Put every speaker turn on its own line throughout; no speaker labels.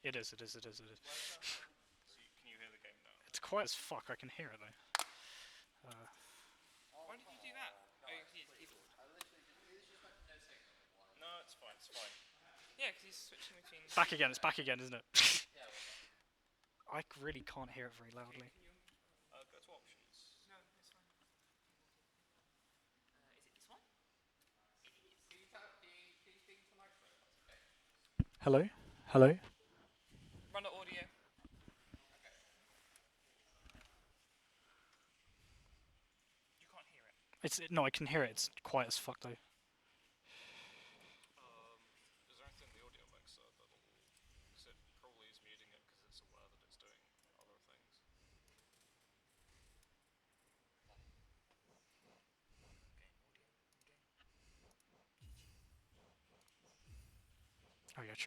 It is, it is, it is, it is.
So can you hear the game now?
It's quiet as fuck, I can hear it though.
Why did you do that? Oh, you can use keyboard. No, it's fine, it's fine. Yeah, because he's switching between...
It's back again, isn't it? I really can't hear it very loudly.
Can you go to options? No, it's fine. Is it this one? It is. Can you speak into the microphone? That's okay.
Hello? Hello?
Run the audio. You can't hear it.
No, I can hear it. It's quiet as fuck though.
Is there anything in the audio mixer that'll... Because it probably is muting it because it's aware that it's doing other things.
Oh yeah.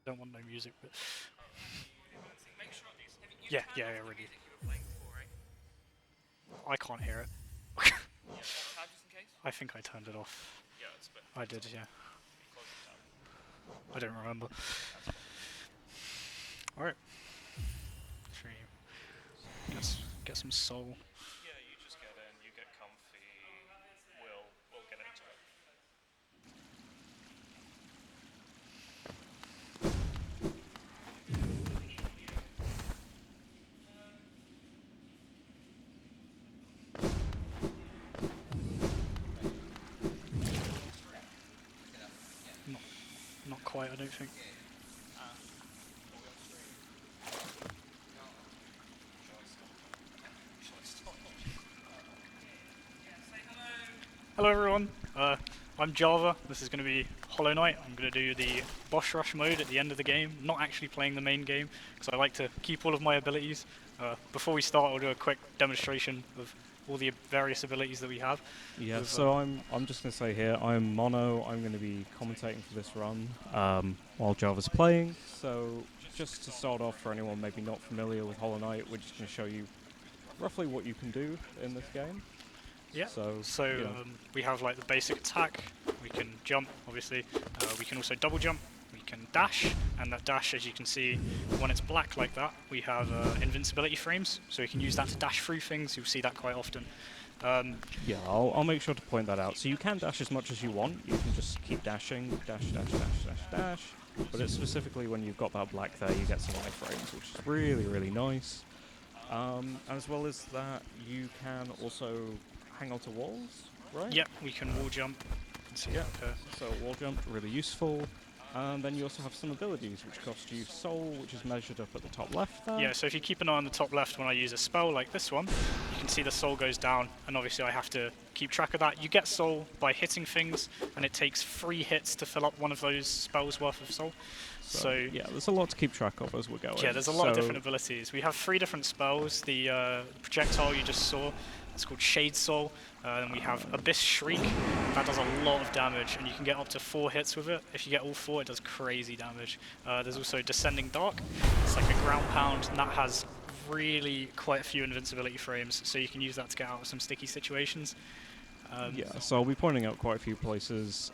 Don't want no music, but
Make sure these...
yeah, already.
Music you were playing before, right?
I can't hear it.
Yeah, tab just in case?
I think I turned it off.
Yeah, it's a bit...
I did, yeah.
Close the tab.
I don't remember. Alright. Should we get some soul?
Yeah, you just get in, you get comfy. We'll get into it.
Not quite, I don't think. Hello everyone, I'm Java. This is going to be Hollow Knight. I'm going to do the boss rush mode at the end of the game, not actually playing the main game, because I like to keep all of my abilities. Before we start, I'll do a quick demonstration of all the various abilities that we have.
Yeah, so I'm just going to say here, I'm Mono. I'm going to be commentating for this run while Java's playing. So just to start off, for anyone maybe not familiar with Hollow Knight, we're just going to show you roughly what you can do in this game.
Yeah, so we have like the basic attack, we can jump obviously, we can also double jump, we can dash, and that dash, as you can see, when it's black like that, we have invincibility frames, so we can use that to dash through things. You'll see that quite often.
Yeah, I'll make sure to point that out. So you can dash as much as you want, you can just keep dashing, dash, dash, dash, dash, dash, but it's specifically when you've got that black there, you get some iframes, which is really, really nice. As well as that, you can also hang onto walls, right?
Yep, we can wall jump.
Yeah, so wall jump, really useful. And then you also have some abilities which cost you soul, which is measured up at the top left there.
Yeah, so if you keep an eye on the top left when I use a spell like this one, you can see the soul goes down, and obviously I have to keep track of that. You get soul by hitting things, and it takes 3 hits to fill up one of those spells worth of soul. So
yeah, there's a lot to keep track of as we're going.
Yeah, there's a lot of different abilities. We have 3 different spells. The projectile you just saw, it's called Shade Soul. Then we have Abyss Shriek. That does a lot of damage, and you can get up to 4 hits with it. If you get all 4, it does crazy damage. There's also Descending Dark. It's like a ground pound, and that has really quite a few invincibility frames, so you can use that to get out of some sticky situations.
Yeah, so I'll be pointing out quite a few places.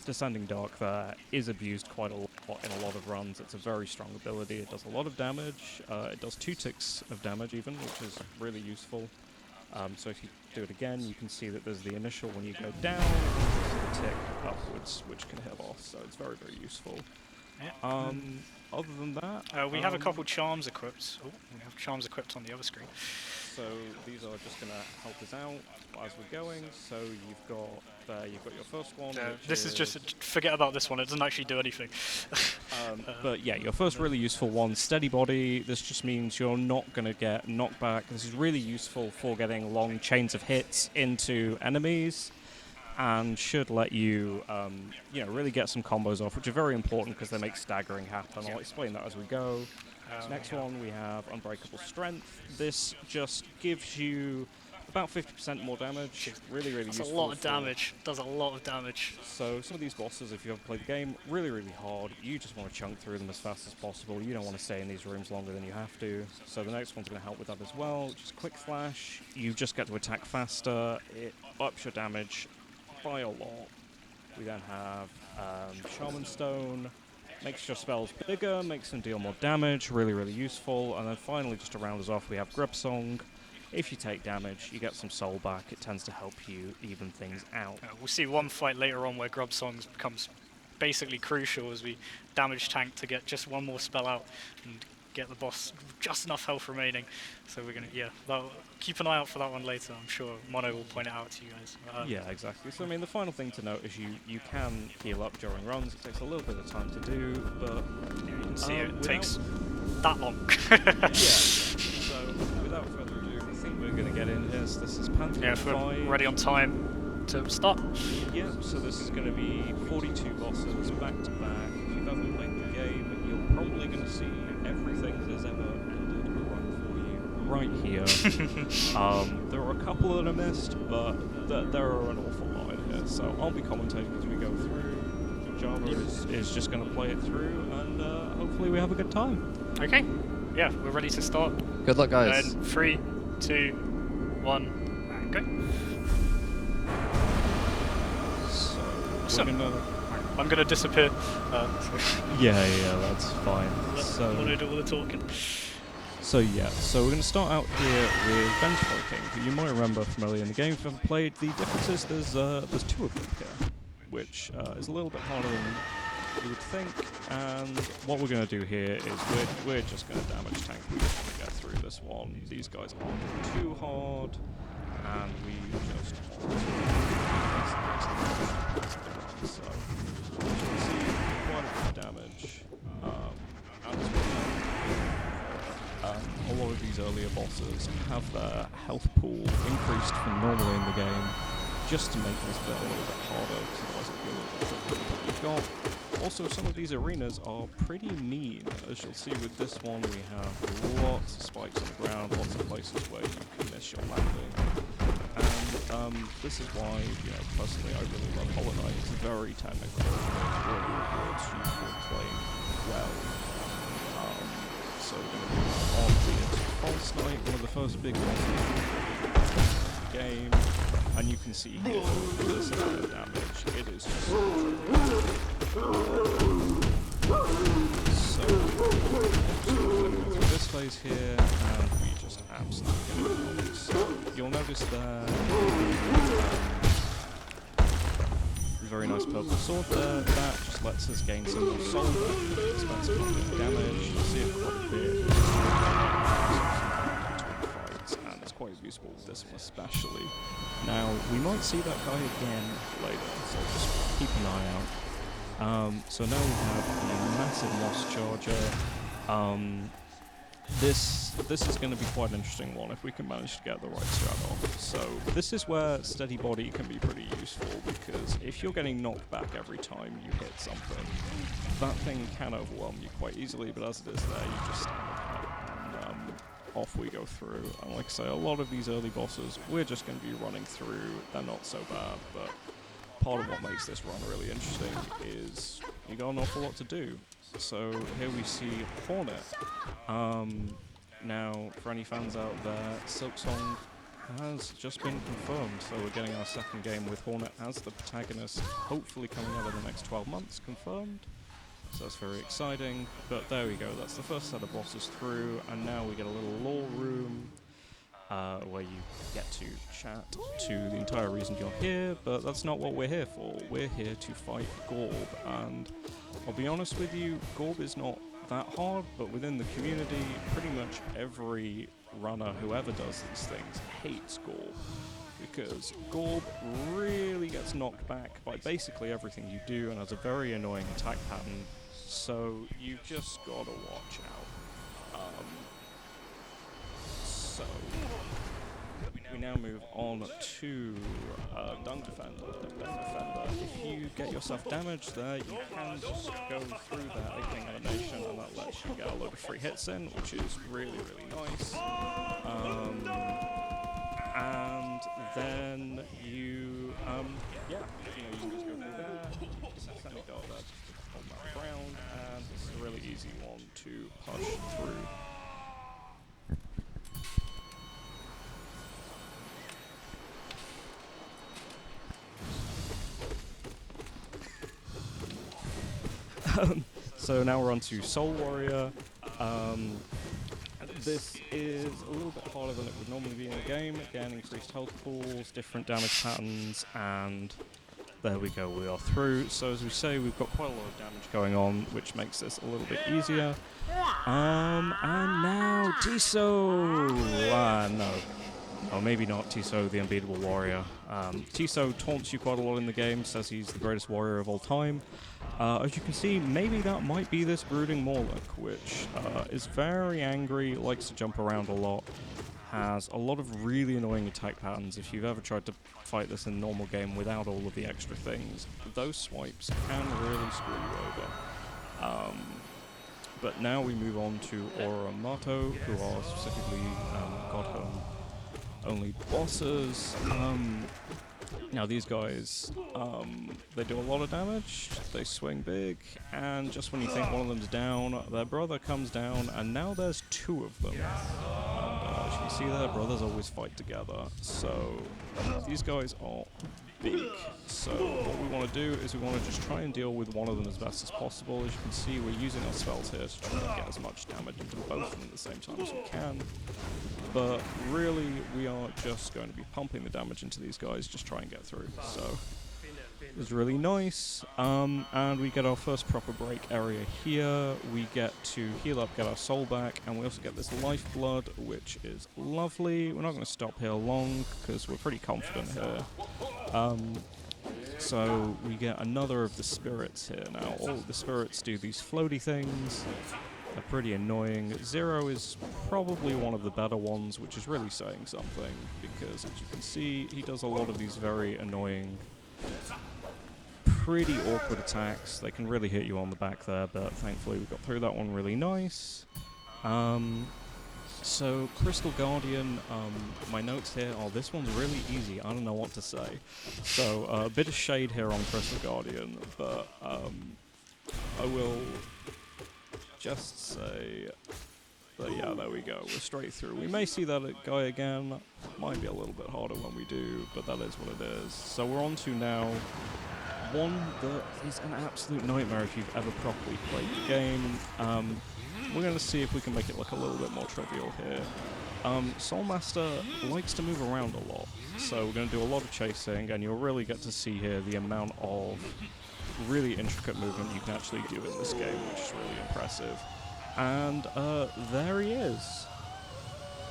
Descending Dark there is abused quite a lot in a lot of runs. It's a very strong ability. It does a lot of damage. It does 2 ticks of damage even, which is really useful. So if you do it again, you can see that there's the initial when you go down, and there's the tick upwards, which can hit a boss. So it's very, very useful.
Yeah.
Other than that,
we have a couple charms equipped. Oh, we have charms equipped on the other screen.
So these are just going to help us out as we're going. So you've got your first one.
This is just, forget about this one, it doesn't actually do anything.
But yeah, your first really useful one, Steady Body. This just means you're not going to get knocked back. This is really useful for getting long chains of hits into enemies, and should let you, really get some combos off, which are very important because they make staggering happen. I'll explain that as we go. Next one, we have Unbreakable Strength. This just gives you about 50% more damage. Really, really useful.
That's a lot of damage. Does a lot of damage.
So some of these bosses, if you ever played the game, really, really hard. You just want to chunk through them as fast as possible. You don't want to stay in these rooms longer than you have to. So the next one's going to help with that as well, which is Quick Flash. You just get to attack faster. It ups your damage by a lot. We then have Shaman Stone. Makes your spells bigger, makes them deal more damage, really, really useful. And then finally, just to round us off, we have Grub Song. If you take damage, you get some soul back. It tends to help you even things out.
We'll see one fight later on where Grub Songs becomes basically crucial as we damage tank to get just one more spell out and get the boss just enough health remaining. So we're gonna, keep an eye out for that one later. I'm sure Mono will point it out to you guys.
Yeah, exactly. So I mean, the final thing to note is you can heal up during runs. It takes a little bit of time to do, but
you can see it takes that long.
Yeah. So without further ado, I think we're gonna get in here. So this is Pantheon
Yeah, if we're
5.
ready on time to start.
Yeah. So this is gonna be 42 bosses back to back. If you've ever played the game, you're probably gonna see everything that has ever ended a run for you right here. There are a couple that I missed, but there are an awful lot in here. So I'll be commentating as we go through. Jahva is just going to play it through, and hopefully we have a good time.
Okay. Yeah, we're ready to start.
Good luck, guys.
And 3, 2, 1, and go.
So
Awesome.
we're gonna...
I'm gonna disappear.
Yeah, that's fine.
So I'm gonna do all the talking.
So we're going to start out here with benchmarking, who you might remember from earlier in the game if you've ever played. The difference is there's 2 of them here, which is a little bit harder than you would think. And what we're going to do here is we're just going to damage tank. We just want to get through this one. These guys aren't too hard, and we just so you can see quite a bit of damage. A lot of these earlier bosses have their health pool increased from normally in the game, just to make this bit a little bit harder, because otherwise it'd be a little bit tricky. But we've got also some of these arenas are pretty mean. As you'll see with this one, we have lots of spikes on the ground, lots of places where you can miss your landing. And this is why, personally I really love Hollow Knight. It's very technical, it really rewards you for playing well. So we're going to move on to False Knight, one of the first big bosses in the game, and you can see here this amount of damage. It is just so we're going to go through this phase here, and we just absolutely get it on. So you'll notice there very nice purple sword there. That just lets us gain some more soul, expensive damage. You'll see it quite a bit. Fights, and it's quite useful with this one especially. Now, we might see that guy again later, so just keep an eye out. So now we have a massive Moss Charger. This is going to be quite an interesting one if we can manage to get the right strat off. So this is where Steady Body can be pretty useful, because if you're getting knocked back every time you hit something, that thing can overwhelm you quite easily, but as it is there, you just stand up and off we go through. And like I say, a lot of these early bosses, we're just going to be running through. They're not so bad, but part of what makes this run really interesting is you got an awful lot to do. So here we see Hornet. Now, for any fans out there, Silksong has just been confirmed, so we're getting our second game with Hornet as the protagonist, hopefully coming out in the next 12 months, confirmed. So that's very exciting, but there we go, that's the first set of bosses through, and now we get a little lore room, where you get to chat to the entire reason you're here, but that's not what we're here for. We're here to fight Gorb, and I'll be honest with you, Gorb is not that hard, but within the community, pretty much every runner who ever does these things hates Gorb, because Gorb really gets knocked back by basically everything you do and has a very annoying attack pattern, so you've just gotta watch out. So we now move on to Dung Defender. Dung Defender, if you get yourself damaged there, you can just go through that opening animation, and that lets you get a load of free hits in, which is really, really nice. And then you, you can just go through there, semi-dot there, just hold that ground, and it's a really easy one to push through. So now we're on to Soul Warrior. This is a little bit harder than it would normally be in a game. Again, increased health pools, different damage patterns, and there we go, we are through. So as we say, we've got quite a lot of damage going on, which makes this a little bit easier. And now Tiso! No. Or maybe not Tiso, the unbeatable warrior. Tiso taunts you quite a lot in the game, says he's the greatest warrior of all time. As you can see, maybe that might be this brooding Morlock, which is very angry, likes to jump around a lot, has a lot of really annoying attack patterns. If you've ever tried to fight this in a normal game without all of the extra things, those swipes can really screw you over. But now we move on to Oromato, who are specifically God-only bosses. Now these guys, they do a lot of damage, they swing big, and just when you think one of them's down, their brother comes down, and now there's two of them. And as you can see, their brothers always fight together, so these guys are big. So what we want to do is we want to just try and deal with one of them as best as possible. As you can see, we're using our spells here to try and get as much damage into both of them at the same time as we can. But really, we are just going to be pumping the damage into these guys, just try and get through. So it's really nice. And we get our first proper break area here. We get to heal up, get our soul back, and we also get this lifeblood, which is lovely. We're not going to stop here long, because we're pretty confident here. So we get another of the spirits here. Now, all of the spirits do these floaty things. They're pretty annoying. Zero is probably one of the better ones, which is really saying something, because as you can see, he does a lot of these very annoying, pretty awkward attacks. They can really hit you on the back there, but thankfully we got through that one really nice. So, Crystal Guardian, my notes here are, this one's really easy, I don't know what to say. So, a bit of shade here on Crystal Guardian, but I will just say that, yeah, there we go, we're straight through. We may see that guy again, might be a little bit harder when we do, but that is what it is. So we're on to now one that is an absolute nightmare if you've ever properly played the game. We're going to see if we can make it look a little bit more trivial here. Soulmaster likes to move around a lot, so we're going to do a lot of chasing, and you'll really get to see here the amount of really intricate movement you can actually do in this game, which is really impressive. And there he is.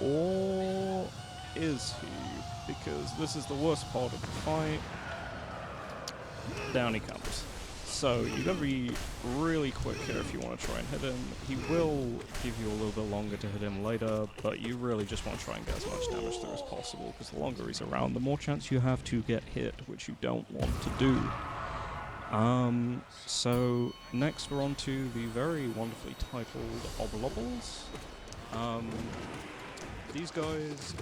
Or is he? Because this is the worst part of the fight. Down he comes. So you've got to be really quick here if you want to try and hit him. He will give you a little bit longer to hit him later, but you really just want to try and get as much damage through as possible, because the longer he's around, the more chance you have to get hit, which you don't want to do. So next we're on to the very wonderfully titled Oblobbles. These guys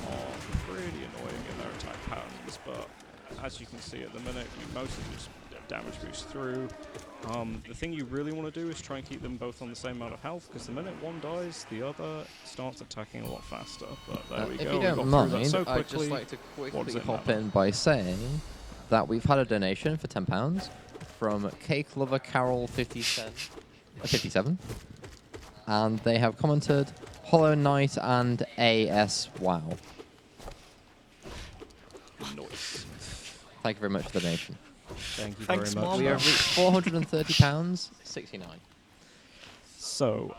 are pretty annoying in their attack patterns, but as you can see at the minute, you mostly just damage boost through. The thing you really want to do is try and keep them both on the same amount of health, because the minute one dies, the other starts attacking a lot faster. But there we go.
If you don't mind, so I'd just like to quickly hop in by saying that we've had a donation for £10 from Cake Lover Carol 57, and they have commented Hollow Knight and AS Wow.
Nice.
Thank you very much for the donation.
Thank you
Thanks,
very much.
We have reached £430.69.
So,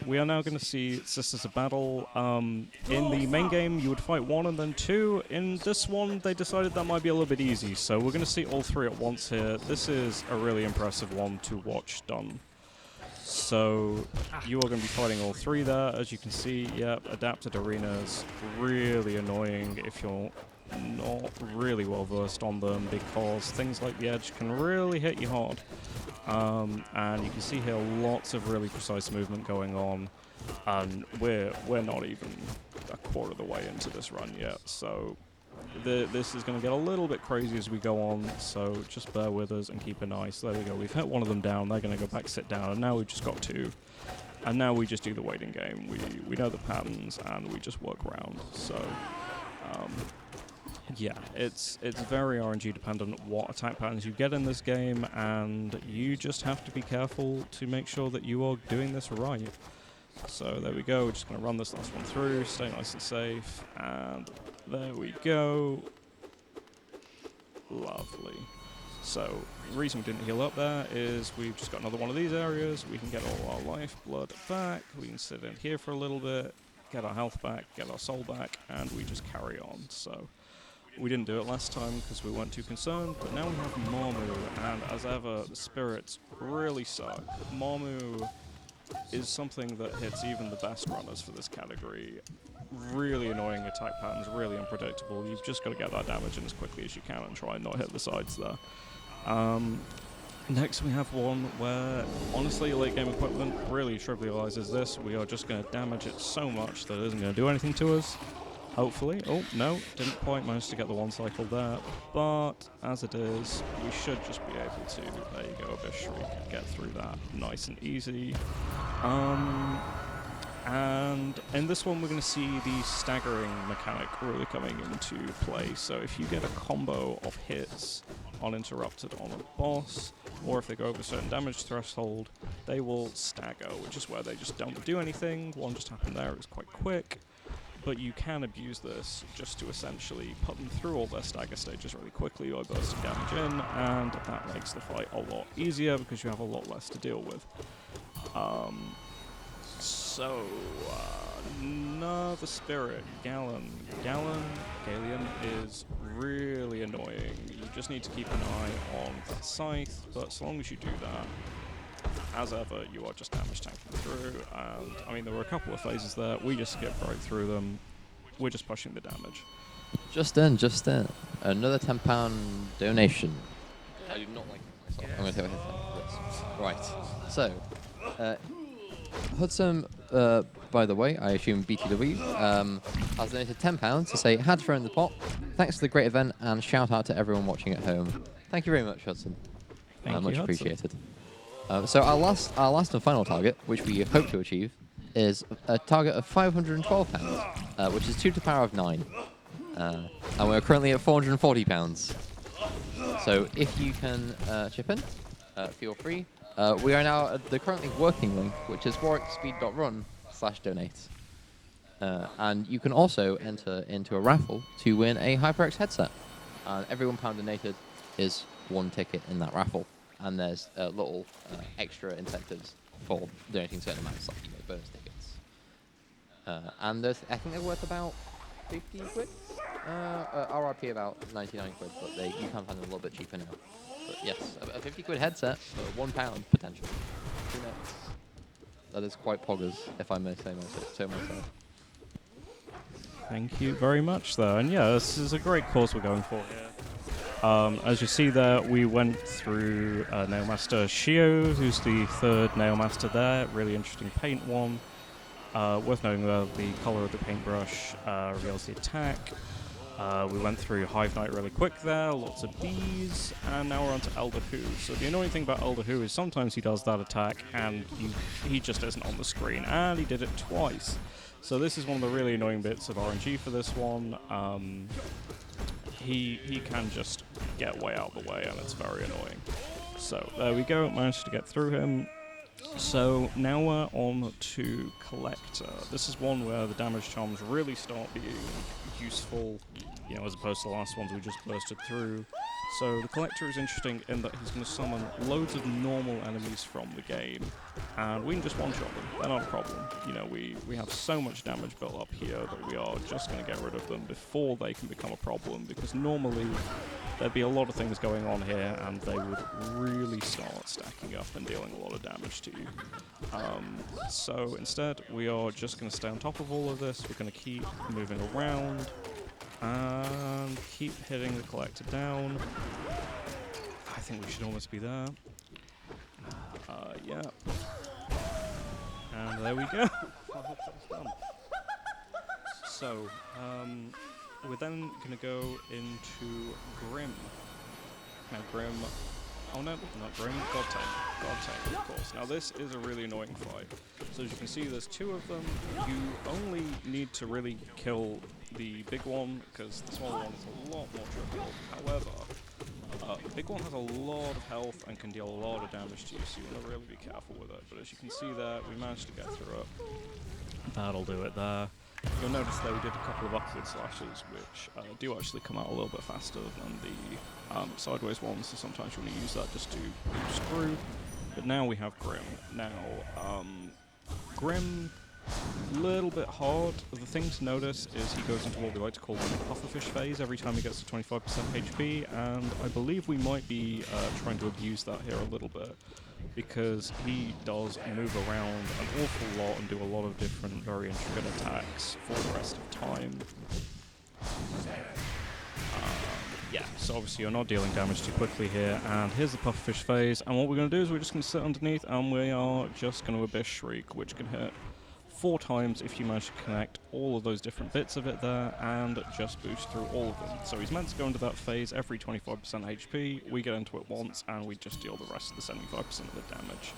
we are now going to see Sisters of Battle. In the main game, you would fight one and then two. In this one, they decided that might be a little bit easy, so we're going to see all three at once here. This is a really impressive one to watch done. So, you are going to be fighting all three there. As you can see, yep, adapted arenas, really annoying if you're not really well versed on them, because things like the edge can really hit you hard. And you can see here lots of really precise movement going on, and we're not even a quarter of the way into this run yet, so this is going to get a little bit crazy as we go on, so just bear with us and keep an eye. So there we go, we've hit one of them down, they're going to go back, sit down, and now we've just got two. And now we just do the waiting game. We know the patterns, and we just work around. So Yeah, it's very RNG dependent what attack patterns you get in this game, and you just have to be careful to make sure that you are doing this right. So there we go, we're just going to run this last one through, stay nice and safe, and there we go. Lovely. So the reason we didn't heal up there is we've just got another one of these areas. We can get all our lifeblood back, we can sit in here for a little bit, get our health back, get our soul back, and we just carry on. So we didn't do it last time because we weren't too concerned, but now we have Marmu, and as ever, the spirits really suck. Marmu is something that hits even the best runners for this category. Really annoying attack patterns, really unpredictable. You've just got to get that damage in as quickly as you can and try and not hit the sides there. Next we have one where, honestly, late game equipment really trivializes this. We are just going to damage it so much that it isn't going to do anything to us. Hopefully. Oh, no, didn't quite manage to get the one cycle there. But, as it is, we should just be able to, there you go, Abyss Shriek, get through that nice and easy. And in this one, we're going to see the staggering mechanic really coming into play. So if you get a combo of hits uninterrupted on a boss, or if they go over a certain damage threshold, they will stagger, which is where they just don't do anything. One just happened there, it was quite quick. But you can abuse this just to essentially put them through all their stagger stages really quickly by bursting damage in, and that makes the fight a lot easier because you have a lot less to deal with. Another spirit, Galen is really annoying. You just need to keep an eye on that scythe, but as long as you do that, as ever, you are just damage tanking through, and I mean, there were a couple of phases there, we just skipped right through them, we're just pushing the damage.
Just in. Another £10 donation. I do not like myself. I'm going to take a hit this. Right. So, Hudson, by the way, I assume BTW, has donated £10 to say, had to throw in the pot. Thanks for the great event, and shout out to everyone watching at home. Thank you very much, Hudson.
Thank you,
much
Hudson.
appreciated. So our last and final target, which we hope to achieve, is a target of £512, which is 2 to the power of 9. And we're currently at £440. So if you can chip in, feel free. We are now at the currently working link, which is warwickspeed.run/donate. And you can also enter into a raffle to win a HyperX headset. And every £1 donated is one ticket in that raffle. And there's little extra incentives for donating certain amounts, like bonus tickets. And I think they're worth about 50 quid. RRP about 99 quid, but you can find them a little bit cheaper now. But yes, a 50 quid headset for £1 potential. Who knows? That is quite poggers, if I may say so myself.
Thank you very much, though. And yeah, this is a great course we're going for here. As you see there, we went through Nailmaster Shio, who's the third Nailmaster there. Really interesting paint one. Worth noting that the color of the paintbrush reveals the attack. We went through Hive Knight really quick there, lots of bees, and now we're on to Elder Who. So the annoying thing about Elder Who is sometimes he does that attack and he just isn't on the screen, and he did it twice. So this is one of the really annoying bits of RNG for this one. He can just get way out of the way, and it's very annoying. So there we go, managed to get through him. So now we're on to Collector. This is one where the damage charms really start being useful, you know, as opposed to the last ones we just bursted through. So the Collector is interesting in that he's going to summon loads of normal enemies from the game, and we can just one-shot them. They're not a problem. You know, we have so much damage built up here that we are just going to get rid of them before they can become a problem, because normally there'd be a lot of things going on here, and they would really start stacking up and dealing a lot of damage to you. So instead, we are just going to stay on top of all of this. We're going to keep moving around and keep hitting the Collector down. I think we should almost be there. Yeah. And there we go. So, we're then going to go into Grim. Now Grim... Oh no, not Grim, Godtame, of course. Now this is a really annoying fight. So as you can see, there's two of them. You only need to really kill the big one, because the smaller one is a lot more trivial. However, the big one has a lot of health and can deal a lot of damage to you, so you want to really be careful with it. But as you can see there, we managed to get through it. That'll do it there. You'll notice that we did a couple of upward slashes, which do actually come out a little bit faster than the sideways ones, so sometimes you want to use that just to screw. But now we have Grim. Now, Grim, little bit hard. The thing to notice is he goes into what we like to call the pufferfish phase every time he gets to 25% HP, and I believe we might be trying to abuse that here a little bit, because he does move around an awful lot and do a lot of different very intricate attacks for the rest of time. Yeah, so obviously you're not dealing damage too quickly here, and here's the pufferfish phase, and what we're going to do is we're just going to sit underneath and we are just going to Abyss Shriek, which can hit 4 times if you manage to connect all of those different bits of it there, and just boost through all of them. So he's meant to go into that phase every 25% HP, we get into it once, and we just deal the rest of the 75% of the damage.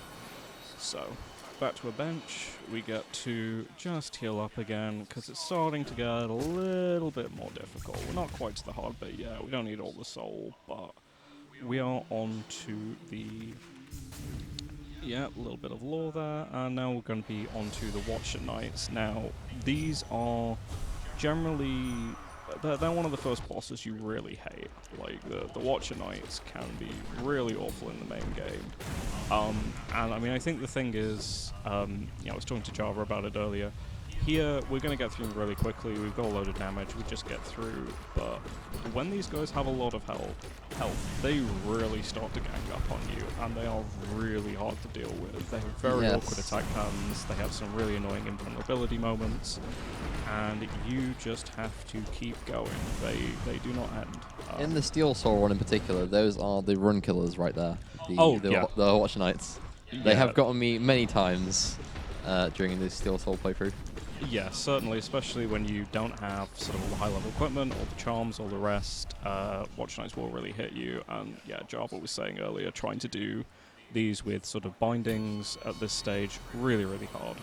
So, back to a bench, we get to just heal up again, because it's starting to get a little bit more difficult. We're not quite to the hard bit yet, we don't need all the soul, but we are on to the... Yeah, a little bit of lore there, and now we're going to be onto the Watcher Knights. Now, these are generally... They're one of the first bosses you really hate. Like, the Watcher Knights can be really awful in the main game. And I mean, I think the thing is, I was talking to Jahva about it earlier. Here, we're going to get through really quickly, we've got a load of damage, we just get through, but when these guys have a lot of health, they really start to gang up on you, and they are really hard to deal with. They have very awkward attack patterns, they have some really annoying invulnerability moments, and you just have to keep going. They do not end.
In the Steel Soul one in particular, those are the run killers right there. The Watcher Knights. They have gotten me many times during the Steel Soul playthrough.
Yeah, certainly, especially when you don't have sort of all the high-level equipment, all the charms, all the rest. Watch Knights will really hit you, and yeah, Jahva was saying earlier, trying to do these with sort of bindings at this stage, really, really hard.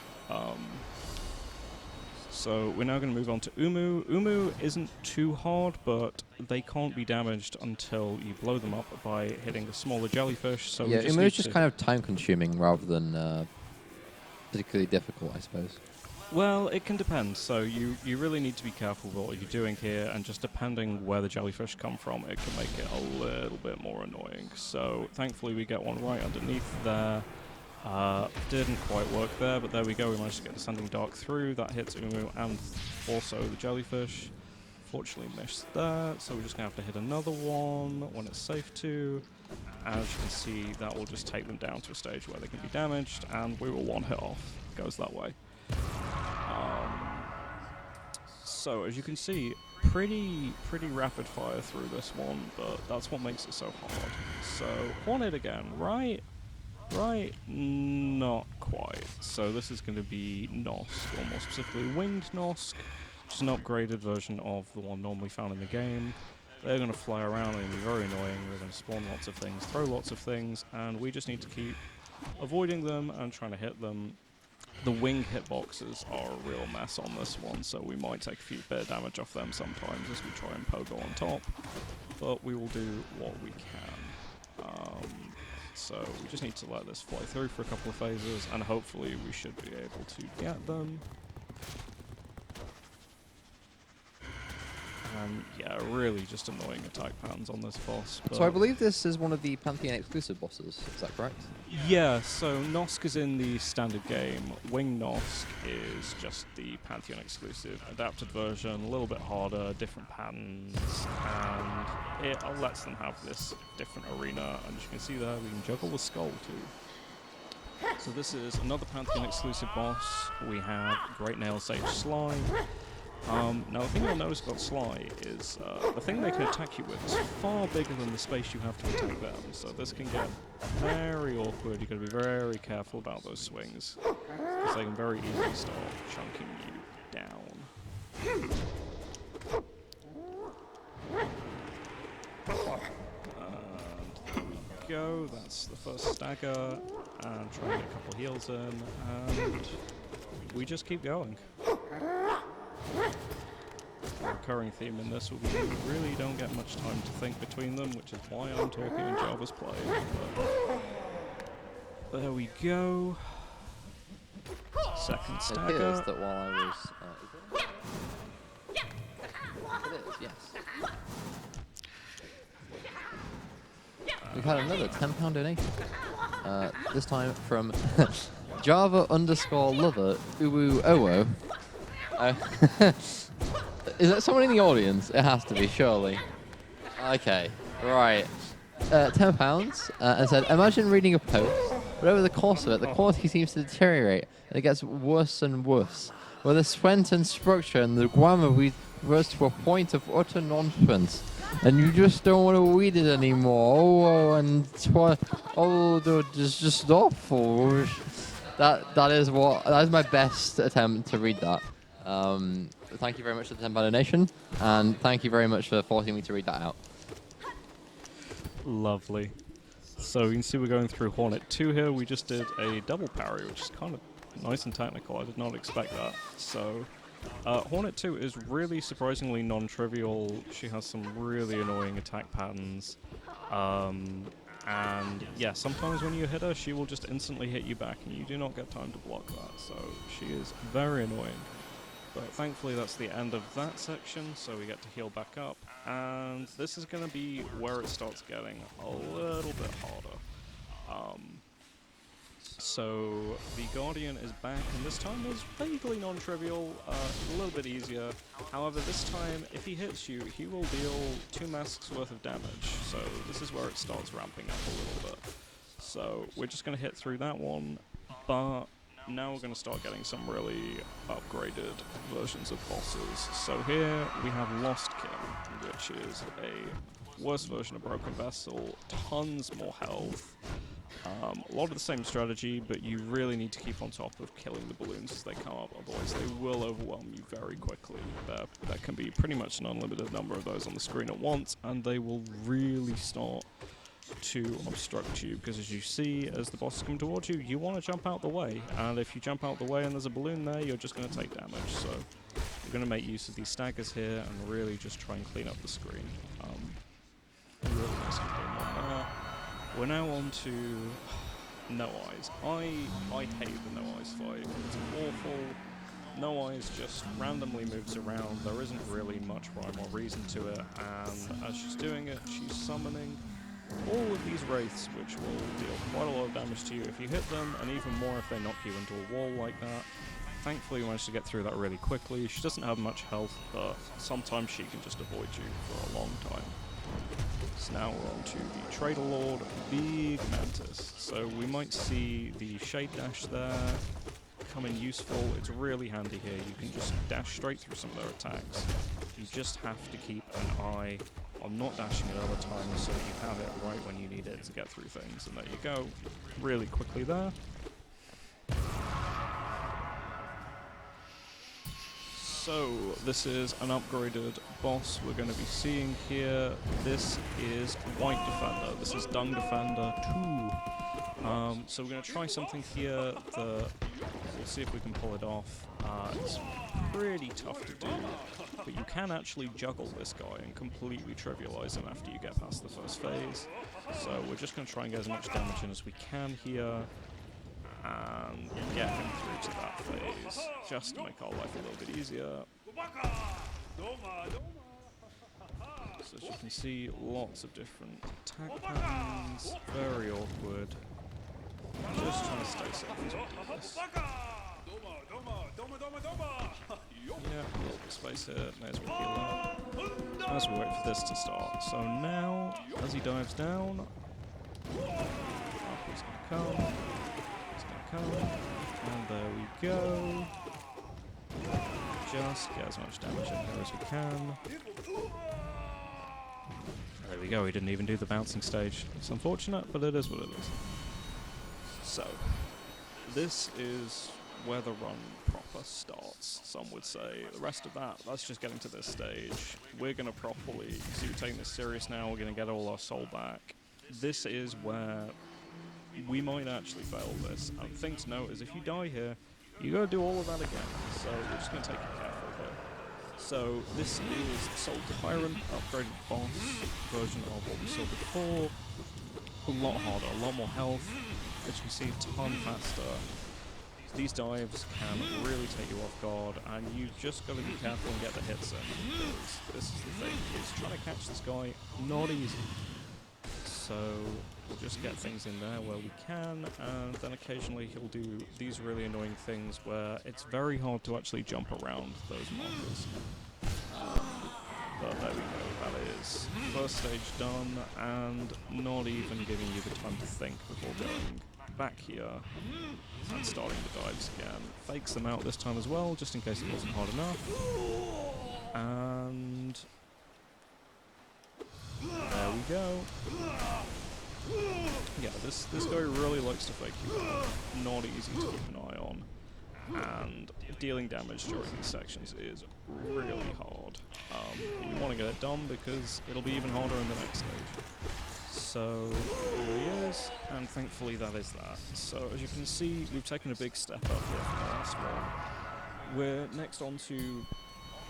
So we're now going to move on to Umu. Umu isn't too hard, but they can't be damaged until you blow them up by hitting the smaller jellyfish. So
yeah, Umu is just kind of time-consuming rather than particularly difficult, I suppose.
Well, it can depend. So you really need to be careful with what you're doing here, and just depending where the jellyfish come from, it can make it a little bit more annoying. So thankfully we get one right underneath there. Didn't quite work there, but there we go. We managed to get Descending Dark through. That hits Umu and also the jellyfish. Fortunately missed that, so we're just going to have to hit another one when it's safe to. As you can see, that will just take them down to a stage where they can be damaged, and we will one hit off. Goes that way. So as you can see, pretty rapid fire through this one, but that's what makes it so hard. So one hit again, right? Not quite. So this is going to be Nosk, or more specifically Winged Nosk, which is an upgraded version of the one normally found in the game. They're going to fly around and be very annoying. They're going to spawn lots of things, throw lots of things, and we just need to keep avoiding them and trying to hit them. The wing hitboxes are a real mess on this one, so we might take a bit of damage off them sometimes as we try and pogo on top, but we will do what we can. So we just need to let this fly through for a couple of phases, and hopefully we should be able to get them. Yeah, really just annoying attack patterns on this boss.
So I believe this is one of the Pantheon exclusive bosses, is that correct?
Yeah, so Nosk is in the standard game. Wing Nosk is just the Pantheon exclusive, adapted version, a little bit harder, different patterns, and it lets them have this different arena. And as you can see there, we can juggle the skull too. So this is another Pantheon exclusive boss. We have Great Nail Sage Sly. Now the thing you'll notice about Sly is the thing they can attack you with is far bigger than the space you have to attack them, so this can get very awkward. You've got to be very careful about those swings, because they can very easily start chunking you down. And there we go, that's the first stagger, and try and get a couple heals in, and we just keep going. The recurring theme in this will be you really don't get much time to think between them, which is why I'm talking and Java's playing. But there we go. Second
It
stagger.
appears that while I was... it is, yes. We've had another £10 donation. This time from Java_lover Uwu Owo. Is that someone in the audience? It has to be, surely. Okay, right. £10 and said, imagine reading a post, but over the course of it, the quality seems to deteriorate and it gets worse and worse. Where the strength and structure and the grammar rose to a point of utter nonsense. And you just don't want to read it anymore. It's just awful. That is my best attempt to read that. Thank you very much for the £10 donation, and thank you very much for forcing me to read that out.
Lovely. So you can see we're going through Hornet 2 here. We just did a double parry, which is kind of nice and technical. I did not expect that. So Hornet 2 is really surprisingly non-trivial. She has some really annoying attack patterns. And yeah, sometimes when you hit her, she will just instantly hit you back, and you do not get time to block that. So she is very annoying. But thankfully that's the end of that section, so we get to heal back up. And this is going to be where it starts getting a little bit harder. So the Guardian is back, and this time is vaguely non-trivial, a little bit easier. However, this time, if he hits you, he will deal 2 masks worth of damage. So this is where it starts ramping up a little bit. So we're just going to hit through that one, but now we're going to start getting some really upgraded versions of bosses. So here we have Lost King, which is a worse version of Broken Vessel, tons more health. A lot of the same strategy, but you really need to keep on top of killing the balloons as they come up, otherwise they will overwhelm you very quickly. There can be pretty much an unlimited number of those on the screen at once, and they will really start to obstruct you, because as you see, as the bosses come towards you, you want to jump out the way, and if you jump out the way and there's a balloon there, you're just going to take damage. So you're going to make use of these staggers here and really just try and clean up the screen. Really nice to do on there. We're now on to No Eyes. I hate the No Eyes fight. It's awful. No Eyes just randomly moves around. There isn't really much rhyme or reason to it, and as she's doing it, she's summoning all of these wraiths, which will deal quite a lot of damage to you if you hit them, and even more if they knock you into a wall like that. Thankfully, we managed to get through that really quickly. She doesn't have much health, but sometimes she can just avoid you for a long time. So now we're on to the Trader Lord, Big Mantis. So we might see the Shade Dash there come in useful. It's really handy here. You can just dash straight through some of their attacks. You just have to keep an eye on not dashing at other times so that you have it right when you need it to get through things. And there you go. Really quickly there. So, this is an upgraded boss we're going to be seeing here. This is White Defender. This is Dung Defender 2. So we're going to try something here that we'll see if we can pull it off. It's pretty tough to do, but you can actually juggle this guy and completely trivialize him after you get past the first phase. So we're just going to try and get as much damage in as we can here, and get him through to that phase, just to make our life a little bit easier. So as you can see, lots of different attack patterns, very awkward. Just trying to stay safe as we do this. Yeah, a little bit of space here, may as well heal up. As we wait for this to start. So now, as he dives down, up he's going to come. And there we go. Just get as much damage in here as we can. There we go, he didn't even do the bouncing stage. It's unfortunate, but it is what it is. So, this is where the run proper starts, some would say. The rest of that, that's just getting to this stage. We're going to properly, see we're taking this serious now, we're going to get all our soul back. This is where we might actually fail this. And the thing to note is if you die here, you gotta do all of that again. So we're just gonna take it careful here. So this is Soul Tyrant, upgraded boss version of what we saw before. A lot harder, a lot more health. As you can see, a ton faster. These dives can really take you off guard, and you've just got to be careful and get the hits in, because this is the thing, is trying to catch this guy, not easy. So we'll just get things in there where we can, and then occasionally he'll do these really annoying things where it's very hard to actually jump around those markers. But there we go, that is first stage done, and not even giving you the time to think before going back here and starting the dives again. Fakes them out this time as well, just in case it wasn't hard enough. And there we go. Yeah, this guy really likes to fake you out. Not easy to keep an eye on. And dealing damage during these sections is really hard. You want to get it done because it'll be even harder in the next stage. So here he is, and thankfully that is that. So as you can see, we've taken a big step up here from the last one. We're next on to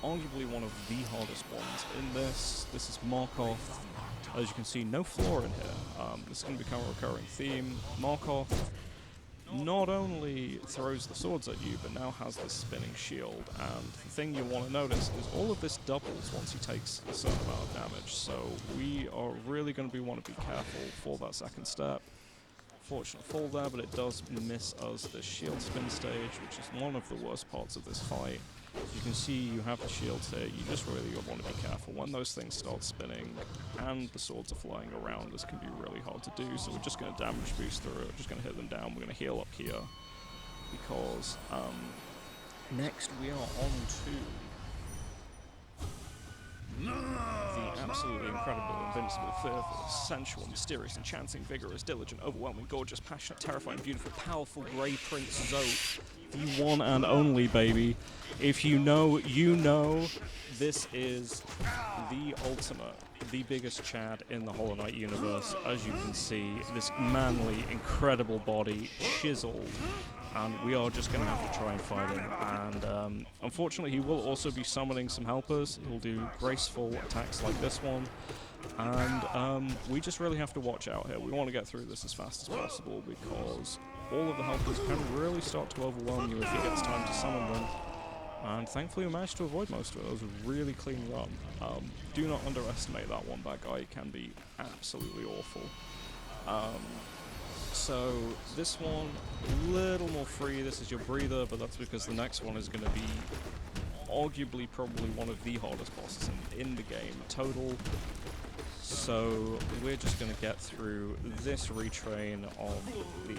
arguably one of the hardest ones in this. This is Markov. As you can see, no floor in here. This is going to become a recurring theme. Markov not only throws the swords at you, but now has this spinning shield. And the thing you want to notice is all of this doubles once he takes a certain amount of damage. So we are really going to want to be careful for that second step. Fortunate fall there, but it does miss us the shield spin stage, which is one of the worst parts of this fight. As you can see, you have the shields here. You just really want to be careful. When those things start spinning and the swords are flying around, this can be really hard to do. So we're just going to damage boost through it. We're just going to hit them down. We're going to heal up here because next we are on to the absolutely incredible, invincible, fearful, sensual, mysterious, enchanting, vigorous, diligent, overwhelming, gorgeous, passionate, terrifying, beautiful, powerful Grey Prince Zoe. The one and only, baby. If you know, you know. This is the ultimate, the biggest Chad in the Hollow Knight universe. As you can see, this manly, incredible body, chiseled. And we are just going to have to try and fight him. And unfortunately, he will also be summoning some helpers. He'll do graceful attacks like this one. And we just really have to watch out here. We want to get through this as fast as possible because all of the helpers can really start to overwhelm you if he gets time to summon them. And thankfully we managed to avoid most of it. It was a really clean run. Do not underestimate that one. That guy can be absolutely awful. So this one, a little more free. This is your breather, but that's because the next one is going to be arguably probably one of the hardest bosses in the game total. So we're just going to get through this retrain of the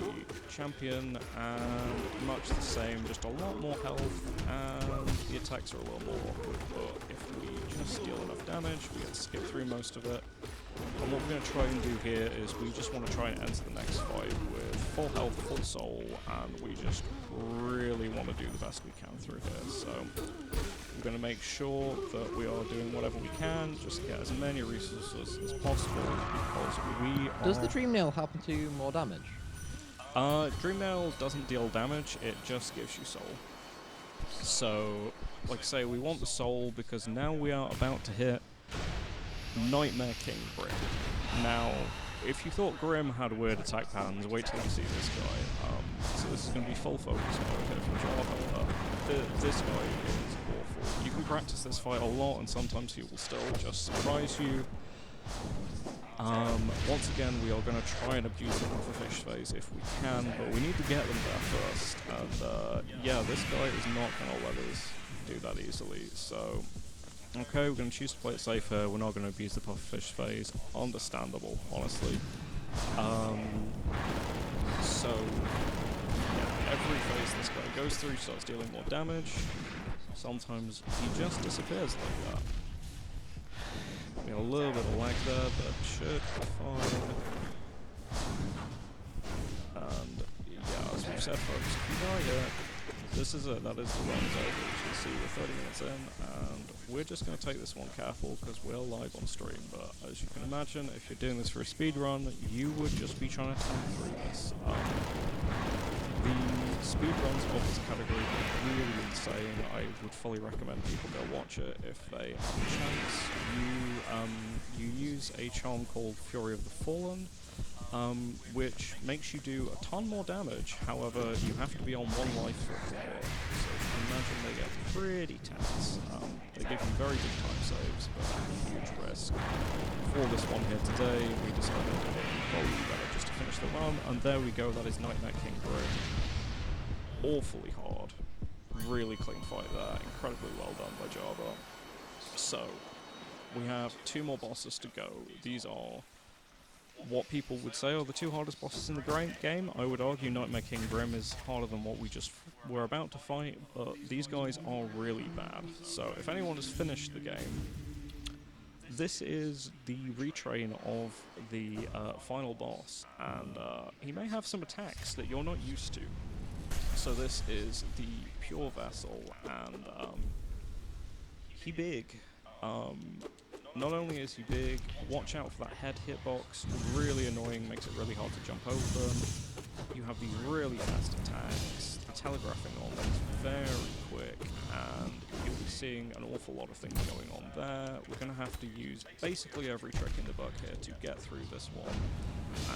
champion, and much the same, just a lot more health, and the attacks are a little more awkward, but if we just deal enough damage, we get to skip through most of it. And what we're going to try and do here is we just want to try and enter the next fight with full health, full soul, and we just really want to do the best we can through here. So we're going to make sure that we are doing whatever we can, just to get as many resources as possible, because we are...
Does the Dream Nail happen to do more damage?
Dream Nail doesn't deal damage, it just gives you soul. So, like I say, we want the soul because now we are about to hit Nightmare King Grim. Now, if you thought Grim had weird attack patterns, wait till you see this guy. So this is going to be full focus mode here from jahva. This guy is awful. You can practice this fight a lot, and sometimes he will still just surprise you. Once again, we are going to try and abuse the pufferfish phase if we can, but we need to get them there first. And yeah, this guy is not going to let us do that easily. So, okay, we're going to choose to play it safe here. We're not going to abuse the pufferfish phase. Understandable, honestly. So, yeah, every phase this guy goes through, starts dealing more damage. Sometimes he just disappears like that. A little bit of lag there, but should be fine. And yeah, as we've said, folks, this is it. That is the run over. As you can see, we're 30 minutes in, and we're just going to take this one careful because we're live on stream. But as you can imagine, if you're doing this for a speed run, you would just be trying to tank through this. The speed runs of this category is really insane. I would fully recommend people go watch it if they have a chance. You use a charm called Fury of the Fallen, which makes you do a ton more damage. However, you have to be on 1 life for it to hit. So you can imagine they get pretty tense. They give you very good time saves, but a huge risk. For this one here today, we decided probably better just to finish the run, and there we go. That is Nightmare King Grim. Awfully hard. Really clean fight there. Incredibly well done by jahva. So, we have 2 more bosses to go. These are what people would say are the 2 hardest bosses in the game. I would argue Nightmare King Grim is harder than what we just were about to fight, but these guys are really bad. So if anyone has finished the game, this is the retrain of the final boss, and he may have some attacks that you're not used to. So this is the Pure Vessel, and he big. Not only is he big, watch out for that head hitbox, really annoying, makes it really hard to jump over them. You have these really fast attacks, the telegraphing on them is very quick, and you'll be seeing an awful lot of things going on there. We're going to have to use basically every trick in the book here to get through this one,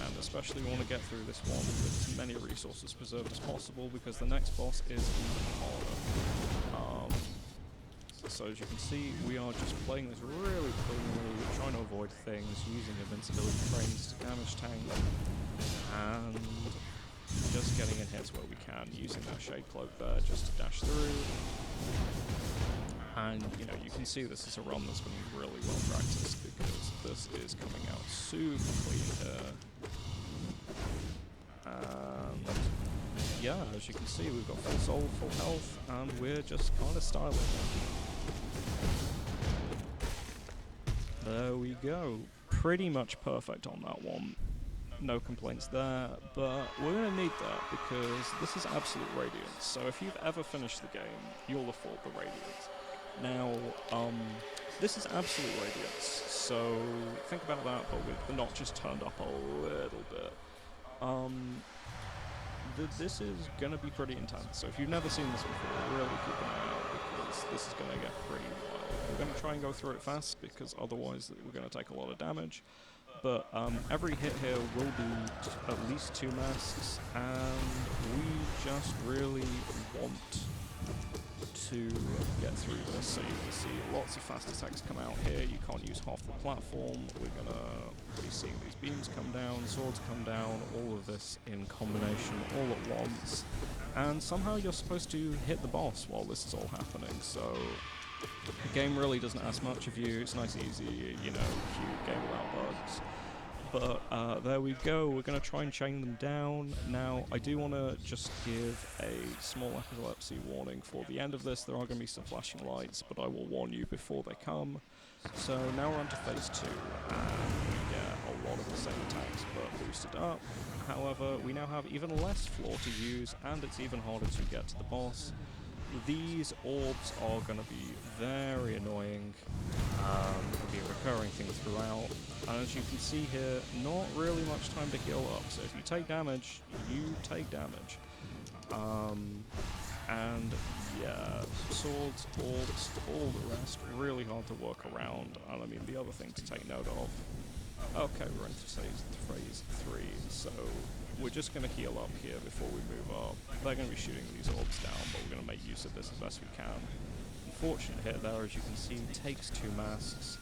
and especially we want to get through this one with as many resources preserved as possible, because the next boss is even harder. So as you can see, we are just playing this really cleanly, trying to avoid things, using invincibility frames to damage tank, and just getting in hits where we can, using that Shade Cloak there just to dash through. And, you know, you can see this is a run that's going to be really well practiced, because this is coming out super clean here. And yeah, as you can see, we've got full soul, full health, and we're just kind of styling it. There we go. Pretty much perfect on that one. No complaints there, but we're going to need that because this is Absolute Radiance. So if you've ever finished the game, you'll afford the Radiance. Now, this is Absolute Radiance, so think about that, but with the notches turned up a little bit. This is going to be pretty intense, so if you've never seen this before, really keep an eye out, because this is going to get pretty wild. We're going to try and go through it fast, because otherwise we're going to take a lot of damage. But every hit here will be at least 2 masks, and we just really want to get through this. So you can see lots of fast attacks come out here. You can't use half the platform. We're going to be seeing these beams come down, swords come down, all of this in combination all at once. And somehow you're supposed to hit the boss while this is all happening. So the game really doesn't ask much of you. It's nice and easy, you know, cute game without bugs. But there we go, we're going to try and chain them down. Now, I do want to just give a small epilepsy warning for the end of this. There are going to be some flashing lights, but I will warn you before they come. So now we're on to phase 2, and we get a lot of the same attacks, but boosted up. However, we now have even less floor to use, and it's even harder to get to the boss. These orbs are going to be very annoying. It'll be a recurring thing throughout. And as you can see here, not really much time to heal up. So if you take damage, you take damage. And yeah, swords, orbs, all the rest, really hard to work around. And I mean, the other thing to take note of. Okay, we're into phase 3, so we're just going to heal up here before we move up. They're going to be shooting these orbs down, but we're going to make use of this as best we can. Unfortunate hit there, as you can see, takes 2 masks.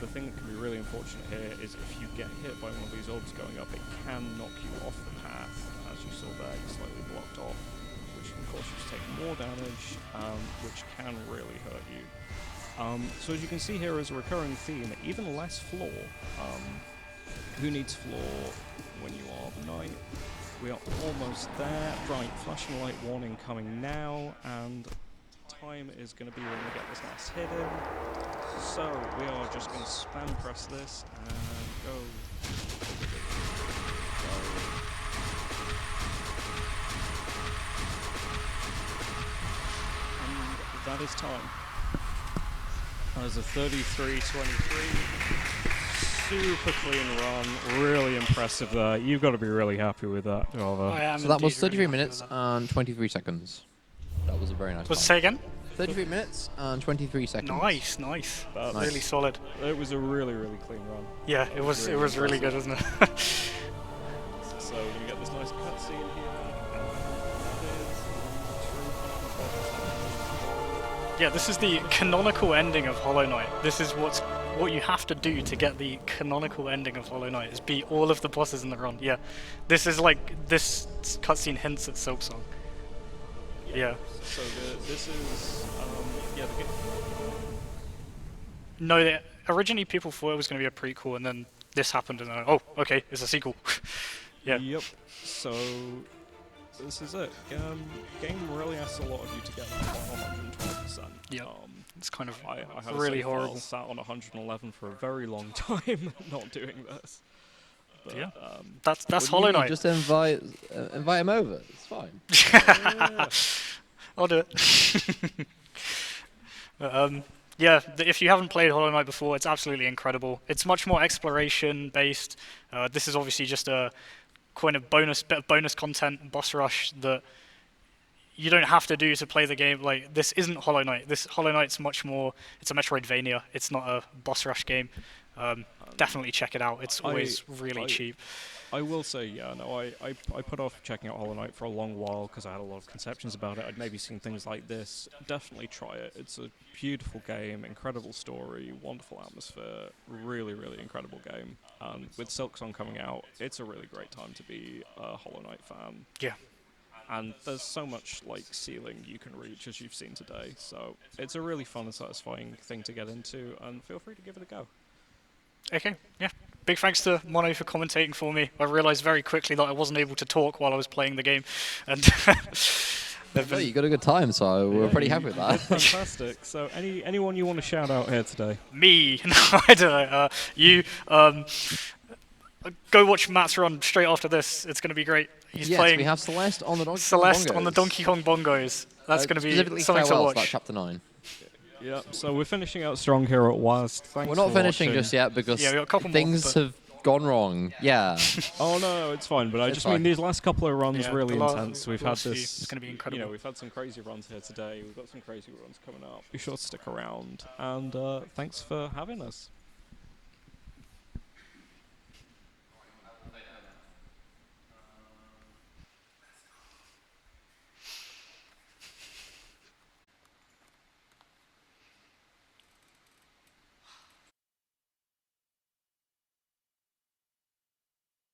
The thing that can be really unfortunate here is if you get hit by one of these orbs going up, it can knock you off the path. As you saw there, you're slightly blocked off, which can cause you to take more damage, which can really hurt you. So as you can see here is a recurring theme, even less floor. Who needs floor when you are the knight? We are almost there. Right, flashing light warning coming now, and time is going to be when we get this last hit in. So we are just going to spam press this and go. And that is time. That is a 33:23. Super clean run, really impressive there. You've got to be really happy with that, jahva.
I am
So that was
indeed
33
really happy
minutes
with that.
and 23 seconds. That was a very nice
Was
time.
say again?
33 minutes and 23 seconds.
Nice, nice.
That's
Really solid.
It was a really, really clean run.
Yeah, it was really good, wasn't it?
So you get this nice cutscene here.
Yeah, this is the canonical ending of Hollow Knight. This is what you have to do to get the canonical ending of Hollow Knight, is beat all of the bosses in the run. Yeah, this is like, this cutscene hints at Silksong. Yeah.
So this is, yeah, the game.
No, originally people thought it was going to be a prequel, and then this happened, and oh, okay, it's a sequel. Yeah.
Yep. So this is it. Game really asks a lot of you to get that final 120%.
Yeah. It's kind of
I had
really
a save
horrible.
file sat on 111 for a very long time, not doing this. But,
Yeah. That's Hollow
You
Knight.
just invite him over. It's fine.
I'll do it. Yeah, if you haven't played Hollow Knight before, it's absolutely incredible. It's much more exploration based. This is obviously just a kind of bit of bonus content, boss rush that you don't have to do to play the game. Like, this isn't Hollow Knight. This Hollow Knight's much more. It's a Metroidvania. It's not a boss rush game. Definitely check it out. It's always really cheap.
I will say, yeah, no, I put off checking out Hollow Knight for a long while because I had a lot of conceptions about it. I'd maybe seen things like this. Definitely try it. It's a beautiful game, incredible story, wonderful atmosphere, really, really incredible game. And with Silksong coming out, it's a really great time to be a Hollow Knight fan.
Yeah.
And there's so much like ceiling you can reach, as you've seen today. So it's a really fun and satisfying thing to get into, and feel free to give it a go.
Okay, yeah. Big thanks to Mono for commentating for me. I realised very quickly that I wasn't able to talk while I was playing the game, and
Well, you got a good time, so we're pretty happy with that.
Fantastic. So anyone you want to shout out here today?
me. No, I don't know. You go watch Matt's run straight after this. It's going to be great. He's
Yes,
playing
we have Celeste on the Donkey
Celeste
Kong
on the
bongos.
Donkey Kong bongos. That's going to be
Specifically
something to
farewells, that
watch.
chapter 9.
Yeah. So we're finishing out strong here at WASD. Thanks
We're not
for
finishing
watching.
just yet because
Yeah, we got a couple more,
things
but-
have gone wrong. Yeah.
Oh no, it's fine. But I
It's
just
fine.
mean these last couple of runs
Yeah,
really
the
intense. We've had
last few,
this.
it's gonna be
You
incredible.
know, we've had some crazy runs here today. We've got some crazy runs coming up. Be sure to stick around. And thanks for having us.